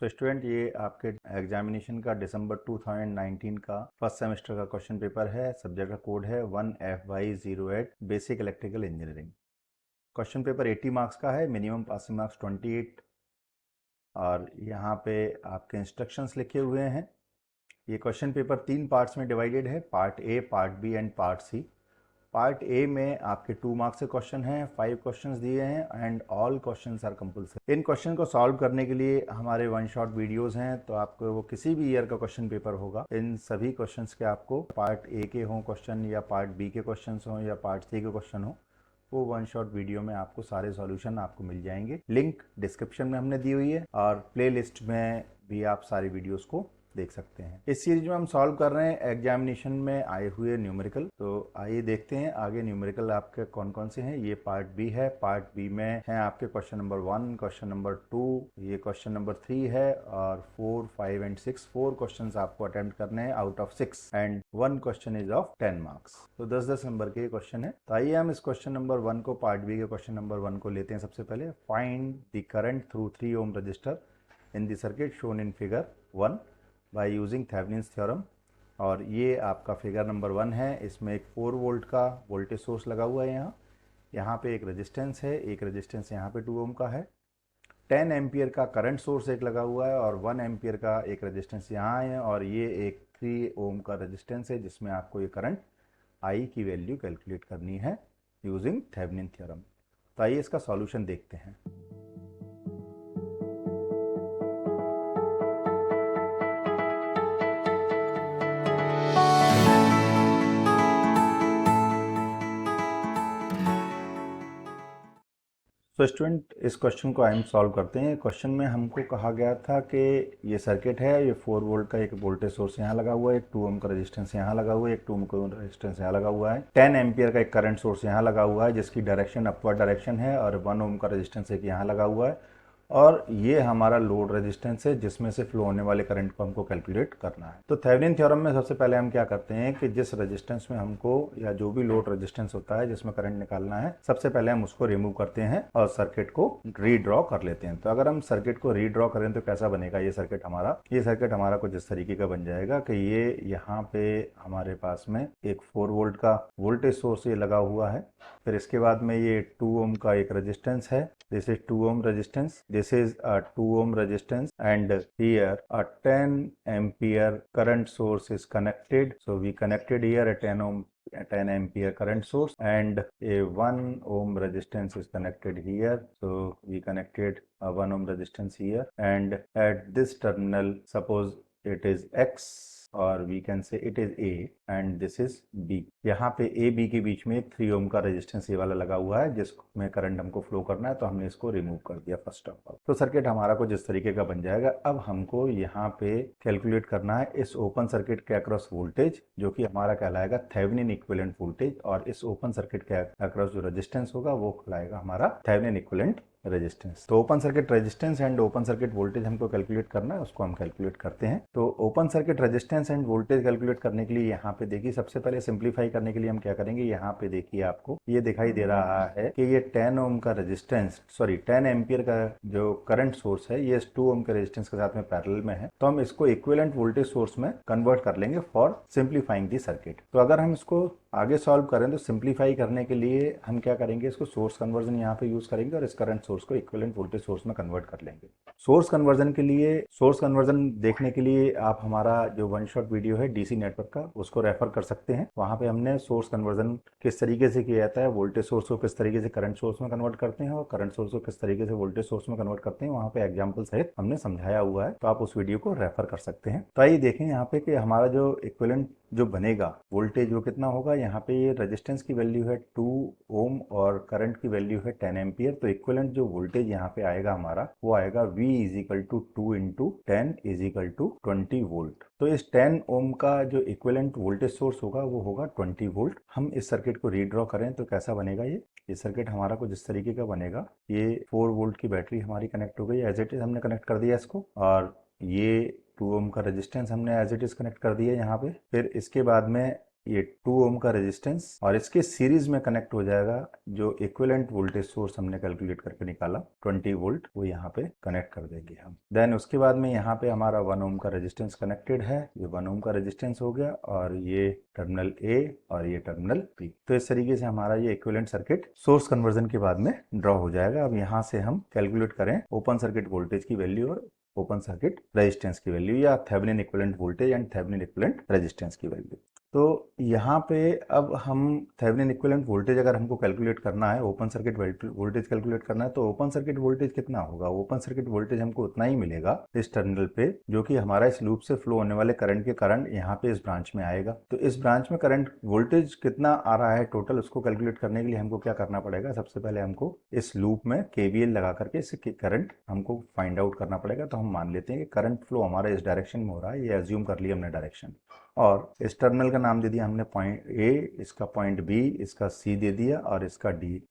तो स्टूडेंट, ये आपके एग्जामिनेशन का दिसंबर 2019 का फर्स्ट सेमेस्टर का क्वेश्चन पेपर है। सब्जेक्ट का कोड है 1FY08 basic electrical engineering. Question paper 80 marks का है, मिनिमम पासिंग मार्क्स 28। और यहाँ पे आपके इंस्ट्रक्शंस लिखे हुए हैं। ये क्वेश्चन पेपर 3 पार्ट्स में डिवाइडेड है, part A, part B and part C. Part A में आपके 2 मार्क्स के क्वेश्चन हैं, 5 क्वेश्चंस दिए हैं and all questions are compulsory. इन क्वेश्चन को सॉल्व करने के लिए हमारे वन शॉट वीडियोस हैं, तो आपको वो किसी भी ईयर का क्वेश्चन पेपर होगा, इन सभी क्वेश्चंस के आपको पार्ट ए के हों क्वेश्चन या पार्ट बी के क्वेश्चंस हों या पार्ट सी के क्वेश्चन हो, वो वन शॉट वीडियो में आपको सारे सॉल्यूशन आपको मिल जाएंगे। लिंक डिस्क्रिप्शन में हमने दी हुई है और प्ले लिस्ट में भी आप सारी वीडियोस को देख सकते हैं। इस सीरीज में हम सॉल्व कर रहे हैं एग्जामिनेशन में आए हुए न्यूमेरिकल। तो आइए देखते हैं आगे न्यूमेरिकल आपके कौन कौन से हैं। ये पार्ट बी है। पार्ट बी में हैं आपके क्वेश्चन नंबर 1, क्वेश्चन नंबर 2, ये क्वेश्चन नंबर 3 है और 4, 5 एंड 6 4 क्वेश्चंस आपको अटेम्प्ट करने हैं out of 6 and 1 question is of 10 marks. तो 10-10 नंबर के क्वेश्चन है। तो आइए हम इस क्वेश्चन नंबर 1 को, पार्ट बी के क्वेश्चन नंबर 1 को लेते हैं। सबसे पहले find the current through 3 ohm resistor in the circuit shown in figure 1 by using Thevenin's theorem. और ये आपका फिगर नंबर 1 है। इसमें एक 4 वोल्ट का वोल्टेज सोर्स लगा हुआ है। यहाँ पे एक रेजिस्टेंस है, एक रेजिस्टेंस यहाँ पे 2 ओम का है। 10 एम्पियर का करंट सोर्स एक लगा हुआ है और 1 एम्पियर का एक रेजिस्टेंस यहाँ है और ये एक 3 ओम का रेजिस्टेंस है जिसमें आपको ये करंट आई की वैल्यू कैलकुलेट करनी है यूजिंग थेवेनिन थ्योरम। तो आइए इसका सॉल्यूशन देखते हैं। तो स्टूडेंट, इस क्वेश्चन को हम सॉल्व करते हैं। क्वेश्चन में हमको कहा गया था कि ये सर्किट है, ये 4 वोल्ट का एक वोल्टेज सोर्स यहाँ लगा हुआ है, एक 2 ओम का रेजिस्टेंस यहाँ लगा हुआ है, एक 2 ओम का रेजिस्टेंस यहाँ लगा हुआ है, 10 एम्पियर का एक करंट सोर्स यहाँ लगा हुआ है जिसकी डायरेक्शन अपवर्ड डायरेक्शन है और 1 ओम का रेजिस्टेंस एक यहाँ लगा हुआ है और ये हमारा लोड रेजिस्टेंस है जिसमें से फ्लो होने वाले करंट को हमको कैलकुलेट करना है। तो थेवेनिन थ्योरम में सबसे पहले हम क्या करते हैं कि जिस रेजिस्टेंस में हमको, या जो भी लोड रेजिस्टेंस होता है जिसमें करंट निकालना है, सबसे पहले हम उसको रिमूव करते हैं और सर्किट को रीड्रॉ कर लेते हैं। तो अगर हम सर्किट को रीड्रॉ करें तो कैसा बनेगा ये सर्किट हमारा कुछ इस तरीके का बन जाएगा कि ये यहाँ पे हमारे पास में एक 4 वोल्ट का वोल्टेज सोर्स ये लगा हुआ है। फिर इसके बाद में ये 2 ओम का एक रेजिस्टेंस है। This is 2 ohm resistance. This is a 2 ohm resistance and here a 10 ampere current source is connected. So we connected here a 10 ampere current source and a 1 ohm resistance is connected here. So we connected a 1 ohm resistance here and at this terminal, suppose it is X और we can say it is A and this is B. यहाँ पे A B के बीच में 3 ओम का resistance ये वाला लगा हुआ है जिसमें करंट हमको फ्लो करना है, तो हमने इसको रिमूव कर दिया फर्स्ट ऑफ ऑल। तो सर्किट हमारा कुछ इस तरीके का बन जाएगा। अब हमको यहाँ पे कैलकुलेट करना है इस ओपन सर्किट के अक्रॉस वोल्टेज, जो कि हमारा कहलाएगा थेवेनिन इक्विवेलेंट वोल्टेज, और इस ओपन सर्किट के अक्रॉस जो रेजिस्टेंस होगा वो कहलाएगा हमारा थेवेनिन इक्विवेलेंट रेजिस्टेंस। तो open circuit resistance and open circuit voltage हमको कैलकुलेट करना है, उसको हम कैलकुलेट करते हैं। तो open circuit resistance end voltage calculate करने के लिए यहाँ पे देखिए, सबसे पहले सिंप्लीफाई करने के लिए हम क्या करेंगे, यहाँ पे देखिए आपको ये दिखाई दे रहा है कि ये 10 ओम का रेजिस्टेंस, 10 एम्पियर का जो करंट सोर्स है ये 2 ओम के रेजिस्टेंस के साथ में पैरेलल में है। तो हम इसको इक्विवेलेंट वोल्टेज सोर्स में कन्वर्ट कर लेंगे फॉर सिंप्लीफाइंग दी सर्किट। तो अगर हम इसको आगे सॉल्व करें तो सिंप्लीफाई करने के लिए हम क्या करेंगे, इसको सोर्स कन्वर्जन यहाँ पे यूज करेंगे और इस करंट सोर्स को इक्विवेलेंट वोल्टेज सोर्स में कन्वर्ट कर लेंगे। सोर्स कन्वर्जन देखने के लिए आप हमारा जो वन शॉट वीडियो है डीसी नेटवर्क का, उसको रेफर कर सकते हैं। वहां पे हमने सोर्स कन्वर्जन किस तरीके से किया जाता है, वोल्टेज सोर्स को किस तरीके से करंट सोर्स में कन्वर्ट करते हैं और करंट सोर्स को किस तरीके से वोल्टेज सोर्स में कन्वर्ट करते हैं, वहां पे एग्जाम्पल सहित हमने समझाया हुआ है। तो आप उस वीडियो को रेफर कर सकते हैं। तो आइए देखें यहाँ पे कि हमारा जो इक्विवेलेंट जो बनेगा वोल्टेज वो कितना होगा। यहाँ पे ये रेजिस्टेंस की वैल्यू है 2 ओम और करंट की वैल्यू है 10 एम्पियर। तो इक्विवेलेंट जो वोल्टेज यहाँ पे आएगा हमारा, वो आएगा V equal to 2 into 10 equal to 20 volt. तो इस 10 ओम का जो इक्विवेलेंट वोल्टेज सोर्स होगा वो होगा 20 वोल्ट। हम इस सर्किट को रीड्रॉ करें तो कैसा बनेगा ये सर्किट हमारा कुछ इस तरीके का बनेगा। ये 4 वोल्ट की बैटरी हमारी कनेक्ट हो गई, एज इट इज हमने कनेक्ट कर दिया इसको, और ये 2 ओम का रेजिस्टेंस हमने एज इट इज कनेक्ट कर दिया यहाँ पे। फिर इसके बाद में ये 2 ओम का रेजिस्टेंस और इसके सीरीज में कनेक्ट हो जाएगा जो इक्विवेलेंट वोल्टेज सोर्स हमने कैलकुलेट करके निकाला 20 वोल्ट, वो यहाँ पे कनेक्ट कर देंगे हम। देन उसके बाद में यहाँ पे हमारा 1 ओम का रेजिस्टेंस कनेक्टेड है, ये 1 ओम का रेजिस्टेंस हो गया और ये टर्मिनल ए और ये टर्मिनल बी। तो इस तरीके से हमारा ये इक्विवेलेंट सर्किट सोर्स कन्वर्जन के बाद में ड्रॉ हो जाएगा। अब यहाँ से हम कैलकुलेट करें ओपन सर्किट वोल्टेज की वैल्यू और ओपन सर्किट रेजिस्टेंस की वैल्यू या Thevenin equivalent voltage and Thevenin equivalent resistance की वैल्यू। तो यहाँ पे अब हम थेवेनिन इक्विवेलेंट वोल्टेज अगर हमको कैलकुलेट करना है, ओपन सर्किट वोल्टेज कैलकुलेट करना है, तो ओपन सर्किट वोल्टेज कितना होगा? ओपन सर्किट वोल्टेज हमको उतना ही मिलेगा इस टर्मिनल पे जो कि हमारा इस लूप से फ्लो होने वाले करंट के कारण यहाँ पे इस ब्रांच में आएगा। तो इस ब्रांच में करंट वोल्टेज कितना आ रहा है टोटल, उसको कैलकुलेट करने के लिए हमको क्या करना पड़ेगा? सबसे पहले हमको इस लूप में केवीएल लगा करके इससे करंट हमको फाइंड आउट करना पड़ेगा। तो हम मान लेते हैं कि करंट फ्लो हमारा इस डायरेक्शन में हो रहा है, ये एज्यूम कर लिया हमने डायरेक्शन, और इस टर्मिनल का नाम दे दिया हमने पॉइंट ए, इसका पॉइंट बी, इसका सी दे दिया और इसका डी।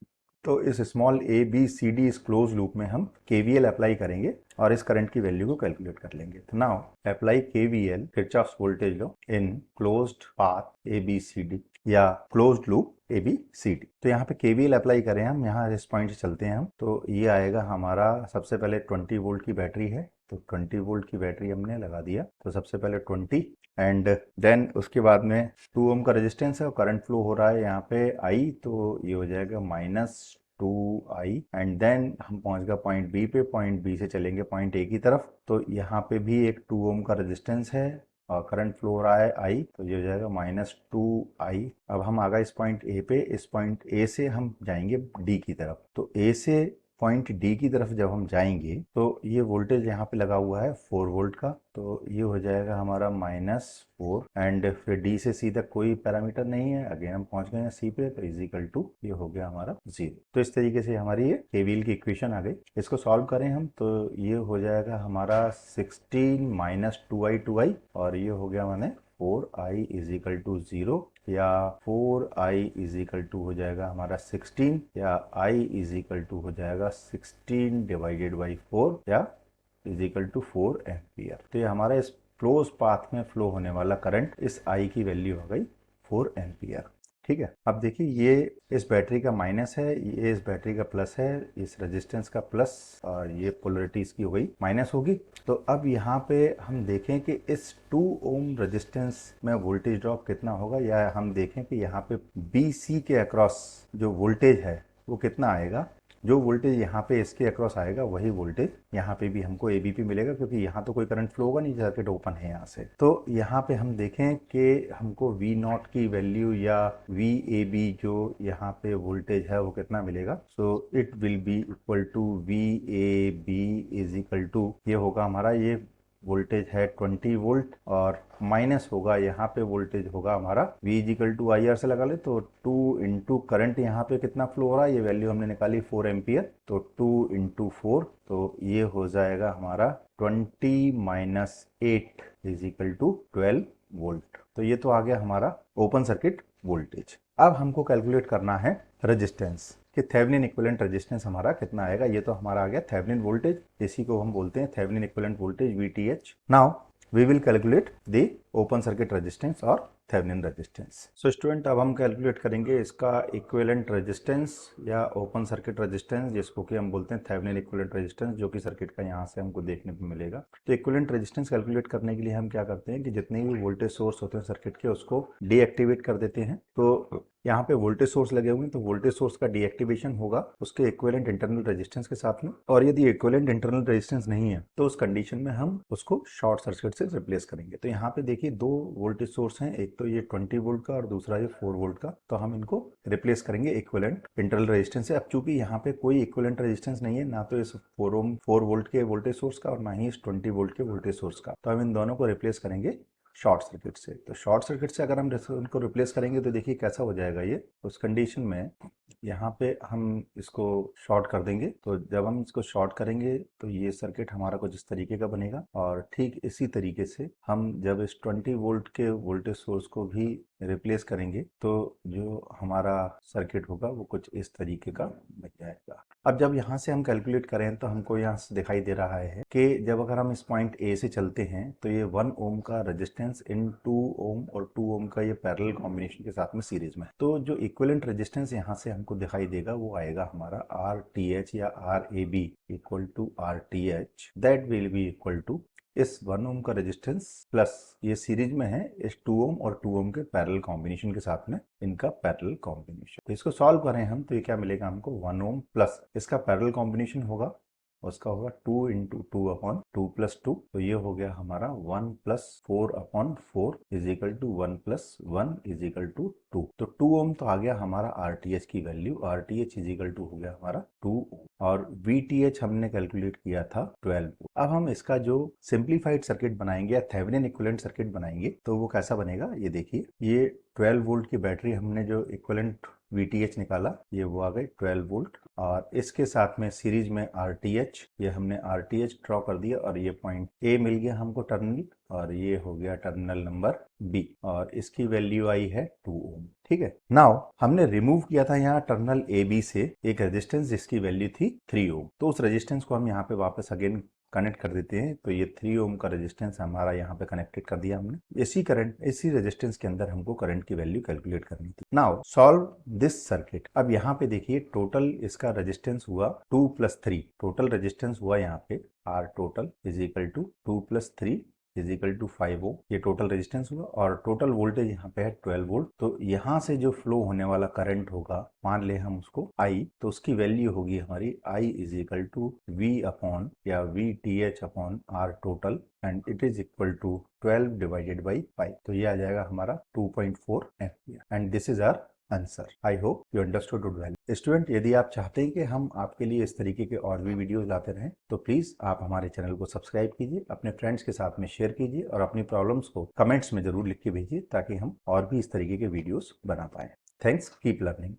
तो इस small A B C D इस क्लोज लूप में हम केवीएल अप्लाई करेंगे और इस करंट की वैल्यू को कैलकुलेट कर लेंगे। तो now apply KVL Kirchhoff's voltage law in closed path A B C D या closed loop A B C D. तो यहाँ पे केवीएल अप्लाई करें हम, यहाँ इस पॉइंट से चलते हैं हम, तो ये आएगा हमारा सबसे पहले 20 वोल्ट की बैटरी है, तो 20 वोल्ट की बैटरी हमने लगा दिया। तो सबसे पहले 20 एंड देन उसके बाद में 2 ओम का रेजिस्टेंस है और करंट फ्लो हो रहा है यहाँ पे आई, तो ये हो जाएगा -2i एंड देन हम पहुंच गए पॉइंट बी पे, पॉइंट बी से चलेंगे पॉइंट ए की तरफ, तो यहाँ पे भी एक 2 ओम का रेजिस्टेंस है और करंट फ्लो हो रहा है आई, तो ये हो जाएगा -2i। अब हम आ गए इस पॉइंट ए पे, इस पॉइंट ए से हम जाएंगे डी की तरफ, तो ए से पॉइंट डी की तरफ जब हम जाएंगे तो ये वोल्टेज यहाँ पे लगा हुआ है 4 वोल्ट का, तो ये हो जाएगा हमारा -4 एंड फिर डी से सी तक कोई पैरामीटर नहीं है, अगेन हम पहुंच गए हैं सी पे, तो इजिकल टू ये हो गया हमारा 0। तो इस तरीके से हमारी ये केवीएल की इक्वेशन आ गई। इसको सॉल्व करें हम तो ये हो जाएगा हमारा 16 -2i और ये हो गया मैंने 4i इजिकल टू 0 या 4i इजिकल टू हो जाएगा हमारा 16 या i इजिकल टू हो जाएगा 16 डिवाइडेड बाई 4 या इजिकल टू 4 एम्पियर। तो ये हमारा इस क्लोज पाथ में फ्लो होने वाला करंट, इस i की वैल्यू हो गई 4 एम्पियर। ठीक है, अब देखिए ये इस बैटरी का माइनस है, ये इस बैटरी का प्लस है, इस रेजिस्टेंस का प्लस और ये पोलरिटी इसकी हो गई माइनस होगी। तो अब यहाँ पे हम देखें कि इस 2 ओम रेजिस्टेंस में वोल्टेज ड्रॉप कितना होगा, या हम देखें कि यहाँ पे बी सी के अक्रॉस जो वोल्टेज है वो कितना आएगा। जो वोल्टेज यहाँ पे इसके अक्रॉस आएगा वही वोल्टेज यहाँ पे भी हमको एबीपी मिलेगा, क्योंकि यहाँ तो कोई करंट फ्लो होगा नहीं, सर्किट ओपन है यहाँ से। तो यहाँ पे हम देखें कि हमको वी नॉट की वैल्यू या वी ए बी जो यहाँ पे वोल्टेज है वो कितना मिलेगा। So it will be equal to V A B is equal to, ये होगा हमारा, ये वोल्टेज है 20 वोल्ट और माइनस होगा यहाँ पे वोल्टेज होगा हमारा V equal to I R से लगा ले, तो 2 इंटू करंट यहाँ पे कितना फ्लो हो रहा है, ये वैल्यू हमने निकाली 4 एम्पियर, तो 2 इंटू 4, तो ये हो जाएगा हमारा 20 माइनस 8 इजिकल टू 12 वोल्ट। तो ये तो आ गया हमारा ओपन सर्किट वोल्टेज। अब हमको कैलकुलेट करना है रेजिस्टेंस कि थेवेनिन इक्विवेलेंट रेजिस्टेंस हमारा कितना आएगा। ये तो हमारा आ गया थेवेनिन वोल्टेज, इसी को हम बोलते हैं Thevenin equivalent voltage VTH। Now we will calculate the open circuit resistance और थेवेनिन रेजिस्टेंस। सो स्टूडेंट, अब हम कैलकुलेट करेंगे इसका इक्विवेलेंट रेजिस्टेंस या ओपन सर्किट रेजिस्टेंस, जिसको कि हम बोलते हैं थेवेनिन इक्विवेलेंट रेजिस्टेंस, जो कि सर्किट का यहाँ से हमको देखने को मिलेगा। तो इक्विवेलेंट रेजिस्टेंस कैलकुलेट करने के लिए हम क्या करते हैं कि जितने भी वोल्टेज सोर्स होते हैं सर्किट के उसको डीएक्टिवेट कर देते हैं। तो यहाँ पे वोल्टेज सोर्स लगे हुए हैं, तो वोल्टेज सोर्स का डीएक्टिवेशन होगा उसके इक्विवेलेंट इंटरनल रेजिस्टेंस के साथ में, और यदि इक्विवेलेंट इंटरनल रेजिस्टेंस नहीं है तो उस कंडीशन में हम उसको शॉर्ट सर्किट से रिप्लेस करेंगे। तो यहाँ पे देखिए 2 वोल्टेज सोर्स हैं, एक तो ये 20 वोल्ट का और दूसरा ये 4 वोल्ट का, तो हम इनको रिप्लेस करेंगे इक्विवेलेंट इंटरनल रेजिस्टेंस से। अब चूंकि यहाँ पे कोई इक्विवेलेंट रेजिस्टेंस नहीं है, ना तो इस 4 वोल्ट के वोल्टेज सोर्स का और ना ही इस 20 वोल्ट के वोल्टेज सोर्स का, तो हम इन दोनों को रिप्लेस करेंगे शॉर्ट सर्किट से। तो शॉर्ट सर्किट से अगर हम उनको रिप्लेस करेंगे तो देखिए कैसा हो जाएगा ये। उस कंडीशन में यहाँ पे हम इसको शॉर्ट कर देंगे, तो जब हम इसको शॉर्ट करेंगे तो ये सर्किट हमारा कुछ इस तरीके का बनेगा, और ठीक इसी तरीके से हम जब इस 20 वोल्ट के वोल्टेज सोर्स को भी रिप्लेस करेंगे तो जो हमारा सर्किट होगा वो कुछ इस तरीके का बन जाएगा। अब जब यहाँ से हम कैलकुलेट करें तो हमको यहाँ से दिखाई दे रहा है कि जब अगर हम इस पॉइंट ए से चलते हैं तो ये 1 ओम का रेजिस्टेंस इन 2 ओम और 2 ओम का ये पैरेलल कॉम्बिनेशन के साथ में सीरीज में, तो जो इक्विवेलेंट रेजिस्टेंस यहाँ से हमको दिखाई देगा वो आएगा हमारा आर टी एच या R A B equal to R T H, that will be equal to इस 1 ओम का रेजिस्टेंस प्लस ये सीरीज में है इस 2 ओम और 2 ओम के पैरेलल कॉम्बिनेशन के साथ में इनका पैरेलल कॉम्बिनेशन। तो इसको सॉल्व करें हम तो ये क्या मिलेगा हमको 1 ओम प्लस इसका पैरेलल कॉम्बिनेशन होगा उसका होगा 2 इंटू 2 अपॉन 2 प्लस 2, तो ये हो गया हमारा 1 plus 4 upon 4 is equal to 1 plus 1 is equal to 2। तो 2 ओम तो आ गया हमारा आरटीएच की value, RTH is equal to हो गया हमारा 2 ओम और वीटीएच हमने कैलकुलेट किया था 12 ओम। अब हम इसका जो सिंप्लीफाइड सर्किट बनाएंगे या थेवेनिन इक्विवेलेंट सर्किट बनाएंगे तो वो कैसा बनेगा, ये देखिए ये 12 वोल्ट की बैटरी हमने जो इक्विवेलेंट VTH निकाला ये वो आ गई 12 वोल्ट और इसके साथ में सीरीज में RTH, ये हमने RTH ड्रॉ कर दिया और ये पॉइंट A मिल गया हमको टर्मिनल और ये हो गया टर्मिनल नंबर B और इसकी वैल्यू आई है 2 ओम। ठीक है, नाउ हमने रिमूव किया था यहाँ टर्मिनल AB से एक रेजिस्टेंस जिसकी वैल्यू थी 3 ओम, तो उस रेजिस्टेंस को हम यहाँ पे वापस अगेन कनेक्ट कर देते हैं। तो ये 3 ओम का रेजिस्टेंस हमारा यहाँ पे कनेक्टेड कर दिया हमने। इसी रेजिस्टेंस के अंदर हमको करंट की वैल्यू कैलकुलेट करनी थी। Now solve this circuit. अब यहाँ पे देखिए टोटल इसका रेजिस्टेंस हुआ 2 प्लस 3, टोटल रेजिस्टेंस हुआ यहाँ पे R total is equal to 2 plus 3 is equal to 5 ohm, ये टोटल रेजिस्टेंस हुआ और टोटल वोल्टेज यहाँ पे है 12 वोल्ट। तो यहाँ से जो फ्लो होने वाला करंट होगा मान ले हम उसको I, तो उसकी वैल्यू होगी हमारी I is equal to V upon या VTH upon R total and it is equal to 12 divided by 5, तो ये आ जाएगा हमारा 2.4 ampere and this is our answer. I hope you understood it well. Student, यदि आप चाहते हैं कि हम आपके लिए इस तरीके के और भी वीडियोस लाते रहें तो प्लीज आप हमारे चैनल को सब्सक्राइब कीजिए, अपने फ्रेंड्स के साथ में शेयर कीजिए और अपनी प्रॉब्लम्स को कमेंट्स में जरूर लिख के भेजिए ताकि हम और भी इस तरीके के वीडियोस बना पाएं। Thanks, keep learning.